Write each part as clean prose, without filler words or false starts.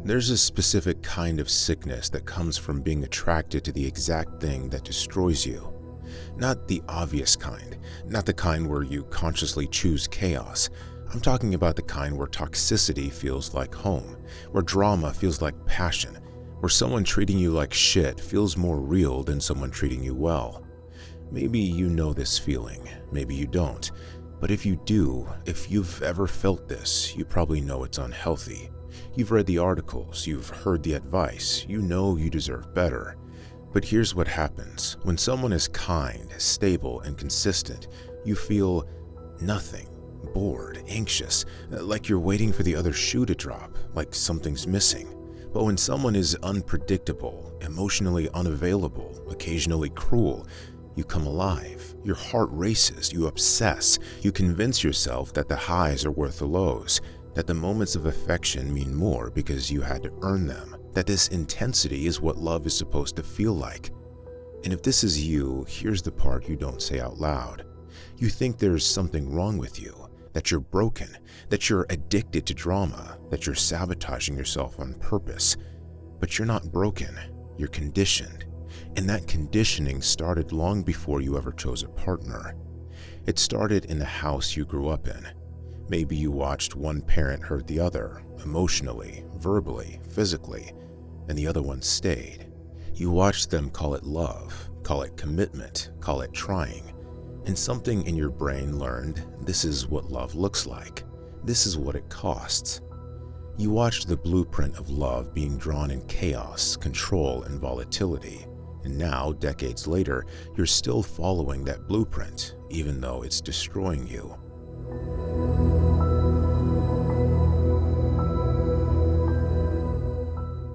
There's a specific kind of sickness that comes from being attracted to the exact thing that destroys you. Not the obvious kind, not the kind where you consciously choose chaos. I'm talking about the kind where toxicity feels like home, where drama feels like passion, where someone treating you like shit feels more real than someone treating you well. Maybe you know this feeling, maybe you don't. But if you do, if you've ever felt this, you probably know it's unhealthy. You've read the articles, you've heard the advice, you know you deserve better. But here's what happens. When someone is kind, stable, and consistent, you feel nothing, bored, anxious, like you're waiting for the other shoe to drop, like something's missing. But when someone is unpredictable, emotionally unavailable, occasionally cruel, you come alive, your heart races, you obsess, you convince yourself that the highs are worth the lows, that the moments of affection mean more because you had to earn them, that this intensity is what love is supposed to feel like. And if this is you, here's the part you don't say out loud. You think there's something wrong with you, that you're broken, that you're addicted to drama, that you're sabotaging yourself on purpose. But you're not broken, you're conditioned. And that conditioning started long before you ever chose a partner. It started in the house you grew up in. Maybe you watched one parent hurt the other, emotionally, verbally, physically, and the other one stayed. You watched them call it love, call it commitment, call it trying. And something in your brain learned this is what love looks like. This is what it costs. You watched the blueprint of love being drawn in chaos, control, and volatility. And now, decades later, you're still following that blueprint, even though it's destroying you.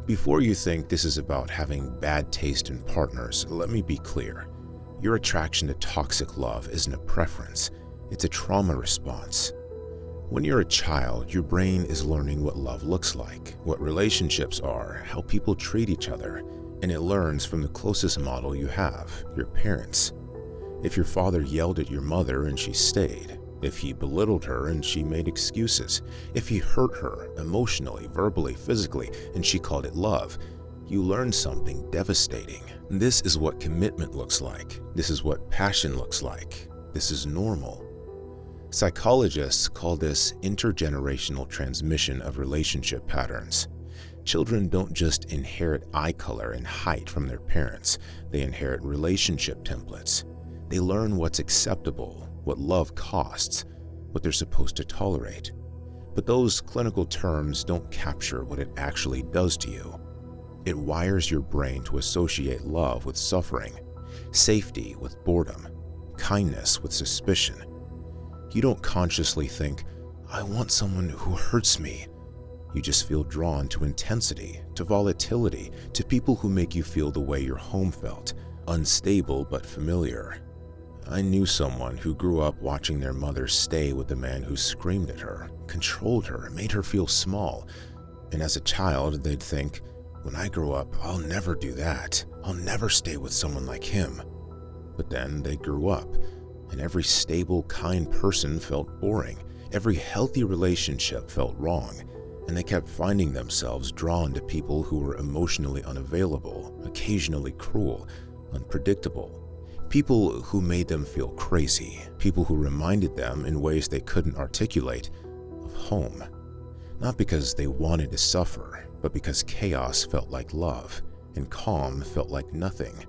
Before you think this is about having bad taste in partners, let me be clear. Your attraction to toxic love isn't a preference, it's a trauma response. When you're a child, your brain is learning what love looks like, what relationships are, how people treat each other, and it learns from the closest model you have, your parents. If your father yelled at your mother and she stayed, if he belittled her and she made excuses, if he hurt her emotionally, verbally, physically, and she called it love, you learned something devastating. This is what commitment looks like. This is what passion looks like. This is normal. Psychologists call this intergenerational transmission of relationship patterns. Children don't just inherit eye color and height from their parents, they inherit relationship templates. They learn what's acceptable, what love costs, what they're supposed to tolerate. But those clinical terms don't capture what it actually does to you. It wires your brain to associate love with suffering, safety with boredom, kindness with suspicion. You don't consciously think, I want someone who hurts me. You just feel drawn to intensity, to volatility, to people who make you feel the way your home felt, unstable but familiar. I knew someone who grew up watching their mother stay with the man who screamed at her, controlled her, made her feel small. And as a child, they'd think, when I grow up, I'll never do that. I'll never stay with someone like him. But then they grew up, and every stable, kind person felt boring. Every healthy relationship felt wrong. And they kept finding themselves drawn to people who were emotionally unavailable, occasionally cruel, unpredictable. People who made them feel crazy, people who reminded them in ways they couldn't articulate of home. Not because they wanted to suffer, but because chaos felt like love and calm felt like nothing.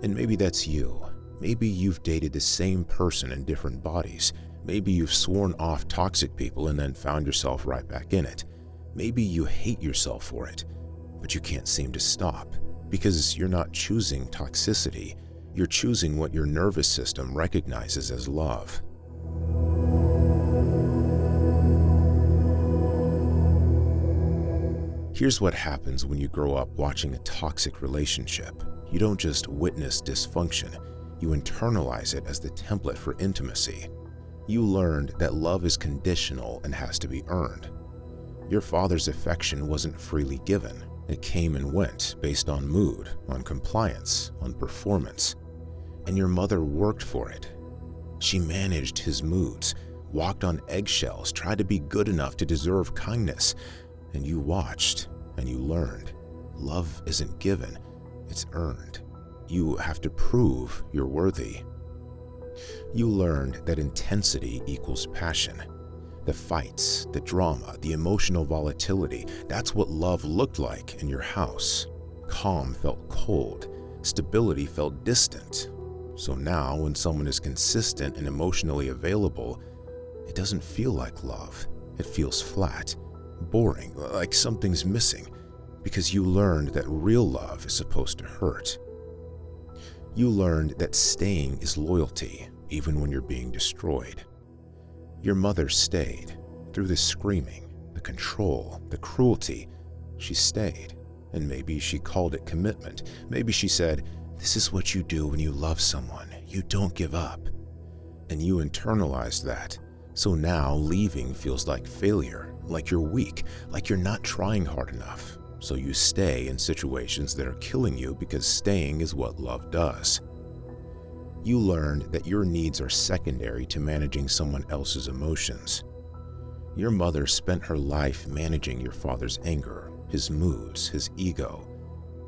And maybe that's you. Maybe you've dated the same person in different bodies. Maybe you've sworn off toxic people and then found yourself right back in it. Maybe you hate yourself for it, but you can't seem to stop because you're not choosing toxicity. You're choosing what your nervous system recognizes as love. Here's what happens when you grow up watching a toxic relationship. You don't just witness dysfunction, you internalize it as the template for intimacy. You learned that love is conditional and has to be earned. Your father's affection wasn't freely given. It came and went based on mood, on compliance, on performance. And your mother worked for it. She managed his moods, walked on eggshells, tried to be good enough to deserve kindness, and you watched. and you learned love isn't given, it's earned. You have to prove you're worthy. You learned that intensity equals passion. The fights, the drama, the emotional volatility, that's what love looked like in your house. Calm felt cold, stability felt distant. So now when someone is consistent and emotionally available, it doesn't feel like love. It feels flat, boring, like something's missing, because you learned that real love is supposed to hurt. You learned that staying is loyalty, even when you're being destroyed. Your mother stayed. Through the screaming, the control, the cruelty, she stayed. And maybe she called it commitment. Maybe she said, "This is what you do when you love someone. You don't give up." And you internalized that. So now leaving feels like failure, like you're weak, like you're not trying hard enough. So you stay in situations that are killing you because staying is what love does. You learned that your needs are secondary to managing someone else's emotions. Your mother spent her life managing your father's anger, his moods, his ego.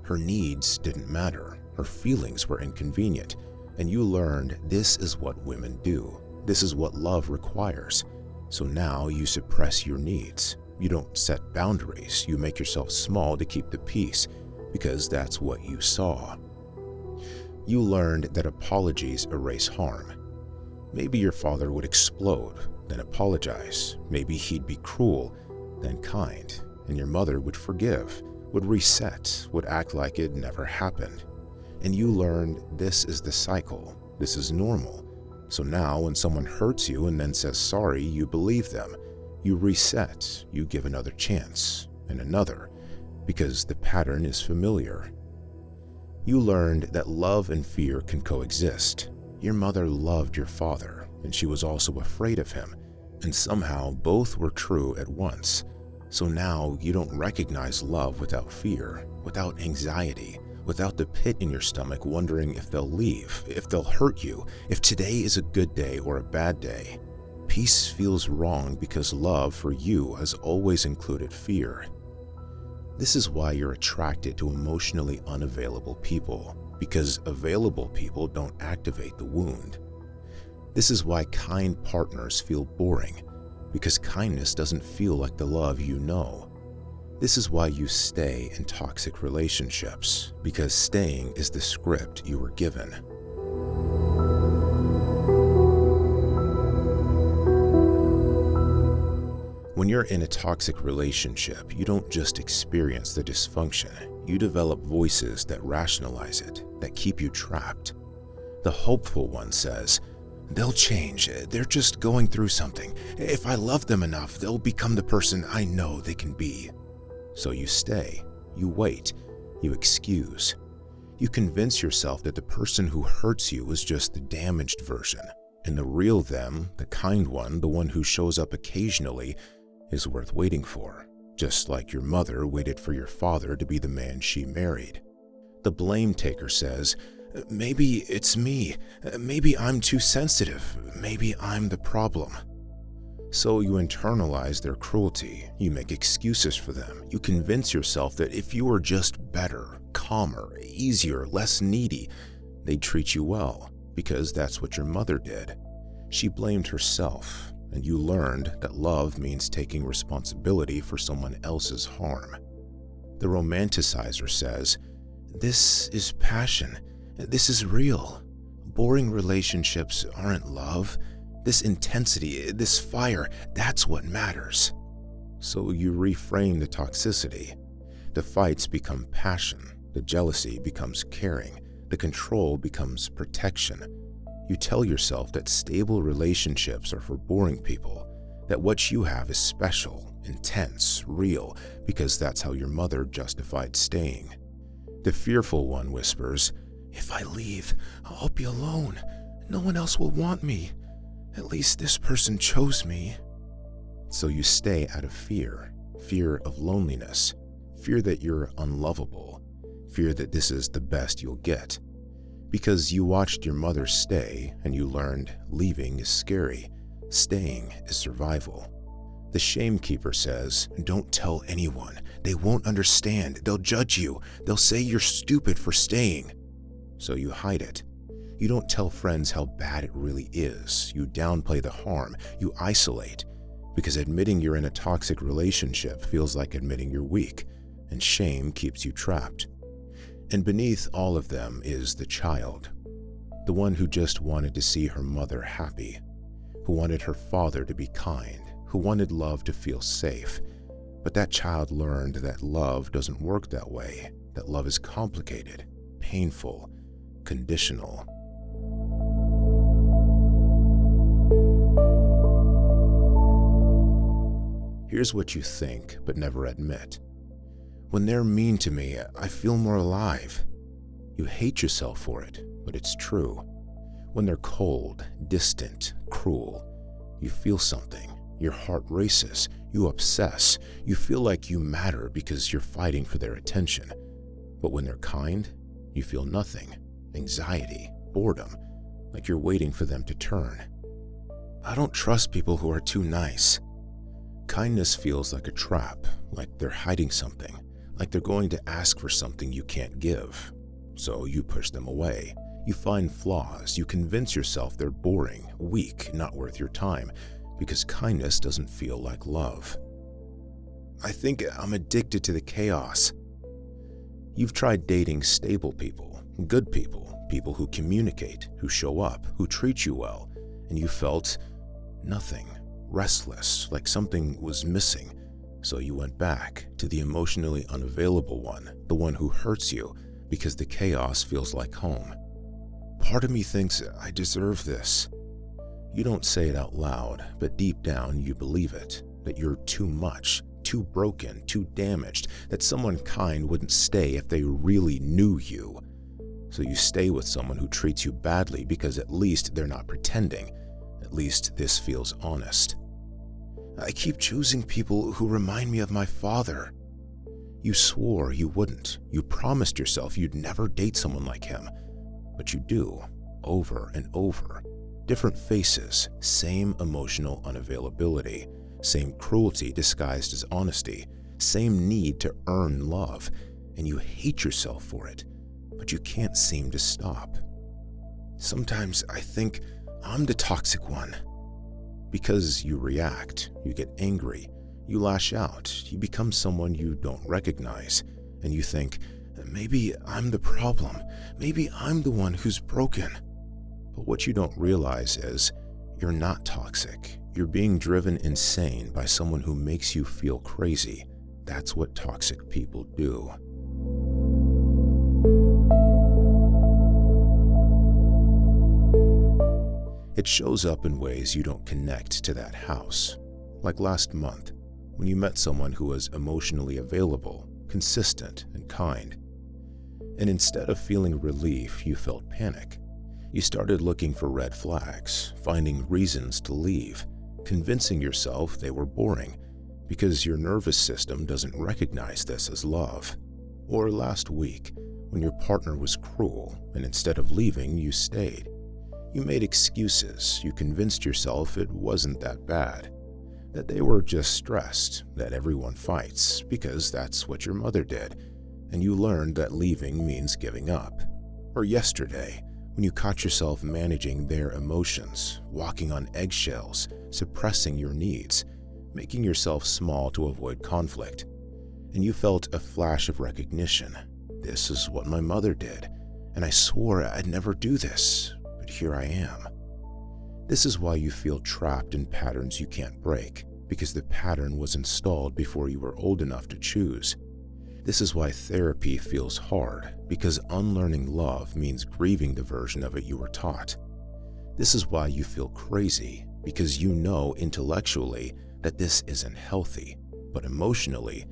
Her needs didn't matter. Her feelings were inconvenient. And you learned this is what women do. This is what love requires. So now you suppress your needs. You don't set boundaries. You make yourself small to keep the peace, because that's what you saw. You learned that apologies erase harm. Maybe your father would explode, then apologize. Maybe he'd be cruel, then kind. And your mother would forgive, would reset, would act like it never happened. And you learned this is the cycle. This is normal. So now when someone hurts you and then says sorry, you believe them. You reset, you give another chance, and another, because the pattern is familiar. You learned that love and fear can coexist. Your mother loved your father, and she was also afraid of him, and somehow both were true at once. So now you don't recognize love without fear, without anxiety, without the pit in your stomach wondering if they'll leave, if they'll hurt you, if today is a good day or a bad day. Peace feels wrong because love for you has always included fear. This is why you're attracted to emotionally unavailable people, because available people don't activate the wound. This is why kind partners feel boring, because kindness doesn't feel like the love you know. This is why you stay in toxic relationships, because staying is the script you were given. When you're in a toxic relationship, you don't just experience the dysfunction, you develop voices that rationalize it, that keep you trapped. The hopeful one says, "They'll change, they're just going through something. If I love them enough, they'll become the person I know they can be." So you stay, you wait, you excuse. You convince yourself that the person who hurts you is just the damaged version, and the real them, the kind one, the one who shows up occasionally, is worth waiting for, just like your mother waited for your father to be the man she married. The blame taker says, "Maybe it's me. Maybe I'm too sensitive. Maybe I'm the problem." So you internalize their cruelty. You make excuses for them. You convince yourself that if you were just better, calmer, easier, less needy, they'd treat you well, because that's what your mother did. She blamed herself. And you learned that love means taking responsibility for someone else's harm. The romanticizer says, "This is passion. This is real. Boring relationships aren't love. This intensity, this fire, that's what matters." So you reframe the toxicity. The fights become passion. The jealousy becomes caring. The control becomes protection. You tell yourself that stable relationships are for boring people, that what you have is special, intense, real, because that's how your mother justified staying. The fearful one whispers, "If I leave, I'll be alone. No one else will want me. At least this person chose me." So you stay out of fear of loneliness, fear that you're unlovable, fear that this is the best you'll get. Because you watched your mother stay and you learned leaving is scary, staying is survival. The shamekeeper says, "Don't tell anyone. They won't understand. They'll judge you. They'll say you're stupid for staying. So you hide it. You don't tell friends how bad it really is. You downplay the harm. You isolate. Because admitting you're in a toxic relationship feels like admitting you're weak, and shame keeps you trapped. And beneath all of them is the child. The one who just wanted to see her mother happy, who wanted her father to be kind, who wanted love to feel safe. But that child learned that love doesn't work that way, that love is complicated, painful, conditional. Here's what you think but never admit. When they're mean to me, I feel more alive. You hate yourself for it, but it's true. When they're cold, distant, cruel, you feel something. Your heart races. You obsess. You feel like you matter because you're fighting for their attention. But when they're kind, you feel nothing. Anxiety, boredom, like you're waiting for them to turn. I don't trust people who are too nice. Kindness feels like a trap, like they're hiding something, like they're going to ask for something you can't give. So you push them away. You find flaws. You convince yourself they're boring, weak, not worth your time, because kindness doesn't feel like love. I think I'm addicted to the chaos. You've tried dating stable people, good people, people who communicate, who show up, who treat you well, and you felt nothing, restless, like something was missing. So you went back to the emotionally unavailable one, the one who hurts you, because the chaos feels like home. Part of me thinks I deserve this. You don't say it out loud, but deep down you believe it, that you're too much, too broken, too damaged, that someone kind wouldn't stay if they really knew you. So you stay with someone who treats you badly because at least they're not pretending. At least this feels honest. I keep choosing people who remind me of my father. You swore you wouldn't. You promised yourself you'd never date someone like him. But you do, over and over. Different faces, same emotional unavailability, same cruelty disguised as honesty, same need to earn love, and you hate yourself for it, but you can't seem to stop. Sometimes I think I'm the toxic one. Because you react, you get angry, you lash out, you become someone you don't recognize, and you think, maybe I'm the problem, maybe I'm the one who's broken. But what you don't realize is, you're not toxic. You're being driven insane by someone who makes you feel crazy. That's what toxic people do. It shows up in ways you don't connect to that house. Like last month, when you met someone who was emotionally available, consistent, and kind. And instead of feeling relief, you felt panic. You started looking for red flags, finding reasons to leave, convincing yourself they were boring, because your nervous system doesn't recognize this as love. Or last week, when your partner was cruel, and instead of leaving, you stayed. You made excuses. You convinced yourself it wasn't that bad, that they were just stressed, that everyone fights, because that's what your mother did, and you learned that leaving means giving up. Or yesterday, when you caught yourself managing their emotions, walking on eggshells, suppressing your needs, making yourself small to avoid conflict, and you felt a flash of recognition. This is what my mother did, and I swore I'd never do this, but here I am. This is why you feel trapped in patterns you can't break, because the pattern was installed before you were old enough to choose. This is why therapy feels hard, because unlearning love means grieving the version of it you were taught. This is why you feel crazy, because you know intellectually that this isn't healthy, but emotionally,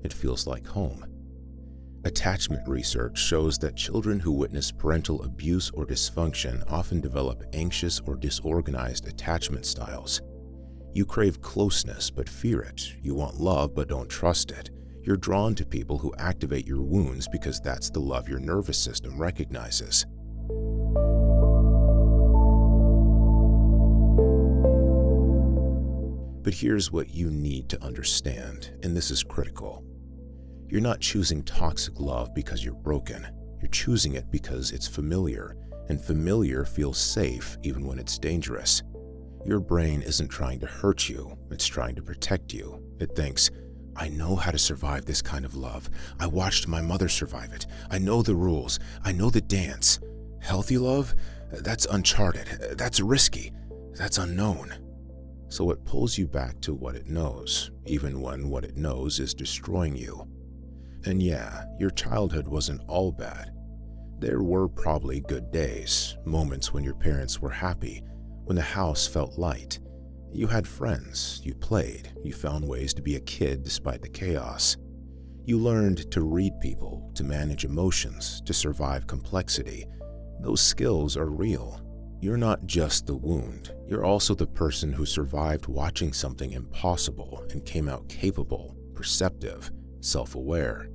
it feels like home. Attachment research shows that children who witness parental abuse or dysfunction often develop anxious or disorganized attachment styles. You crave closeness but fear it. You want love but don't trust it. You're drawn to people who activate your wounds because that's the love your nervous system recognizes. But here's what you need to understand, and this is critical. You're not choosing toxic love because you're broken. You're choosing it because it's familiar, and familiar feels safe even when it's dangerous. Your brain isn't trying to hurt you, it's trying to protect you. It thinks, I know how to survive this kind of love. I watched my mother survive it. I know the rules. I know the dance. Healthy love? That's uncharted. That's risky. That's unknown. So it pulls you back to what it knows, even when what it knows is destroying you. And yeah, your childhood wasn't all bad. There were probably good days, moments when your parents were happy, when the house felt light. You had friends, you played, you found ways to be a kid despite the chaos. You learned to read people, to manage emotions, to survive complexity. Those skills are real. You're not just the wound, you're also the person who survived watching something impossible and came out capable, perceptive, self-aware.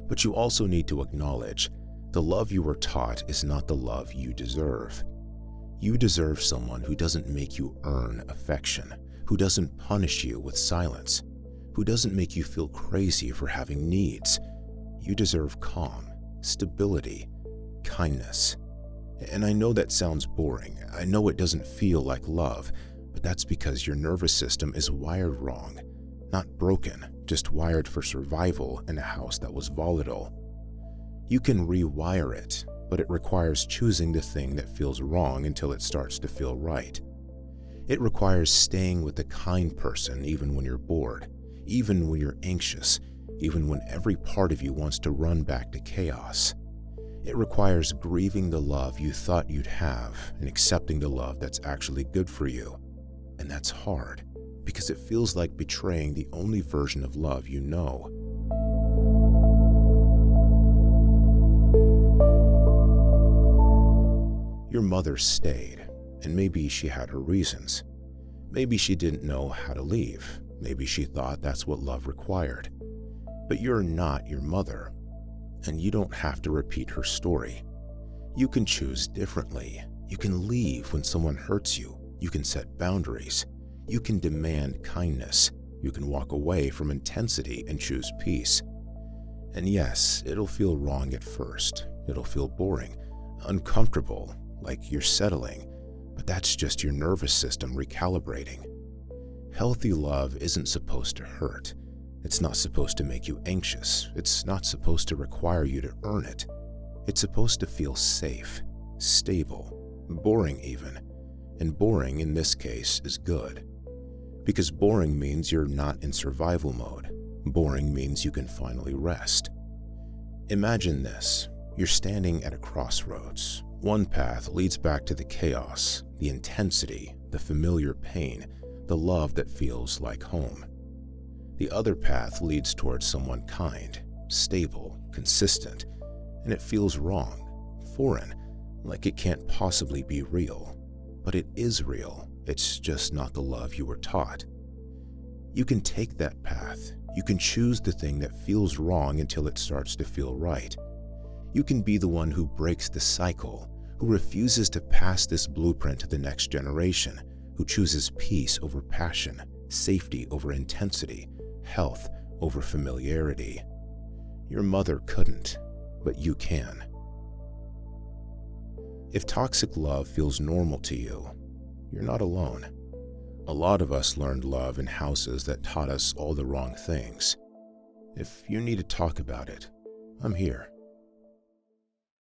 But you also need to acknowledge, the love you were taught is not the love you deserve. You deserve someone who doesn't make you earn affection, who doesn't punish you with silence, who doesn't make you feel crazy for having needs. You deserve calm, stability, kindness. And I know that sounds boring. I know it doesn't feel like love, but that's because your nervous system is wired wrong. Not broken, just wired for survival in a house that was volatile. You can rewire it, but it requires choosing the thing that feels wrong until it starts to feel right. It requires staying with the kind person even when you're bored, even when you're anxious, even when every part of you wants to run back to chaos. It requires grieving the love you thought you'd have and accepting the love that's actually good for you. And that's hard, because it feels like betraying the only version of love you know. Your mother stayed, and maybe she had her reasons. Maybe she didn't know how to leave. Maybe she thought that's what love required. But you're not your mother, and you don't have to repeat her story. You can choose differently. You can leave when someone hurts you. You can set boundaries. You can demand kindness. You can walk away from intensity and choose peace. And yes, it'll feel wrong at first. It'll feel boring, uncomfortable, like you're settling, but that's just your nervous system recalibrating. Healthy love isn't supposed to hurt. It's not supposed to make you anxious. It's not supposed to require you to earn it. It's supposed to feel safe, stable, boring even. And boring in this case is good. Because boring means you're not in survival mode. Boring means you can finally rest. Imagine this. You're standing at a crossroads. One path leads back to the chaos, the intensity, the familiar pain, the love that feels like home. The other path leads towards someone kind, stable, consistent, and it feels wrong, foreign, like it can't possibly be real. But it is real, it's just not the love you were taught. You can take that path. You can choose the thing that feels wrong until it starts to feel right. You can be the one who breaks the cycle, who refuses to pass this blueprint to the next generation, who chooses peace over passion, safety over intensity, health over familiarity. Your mother couldn't, but you can. If toxic love feels normal to you, you're not alone. A lot of us learned love in houses that taught us all the wrong things. If you need to talk about it, I'm here.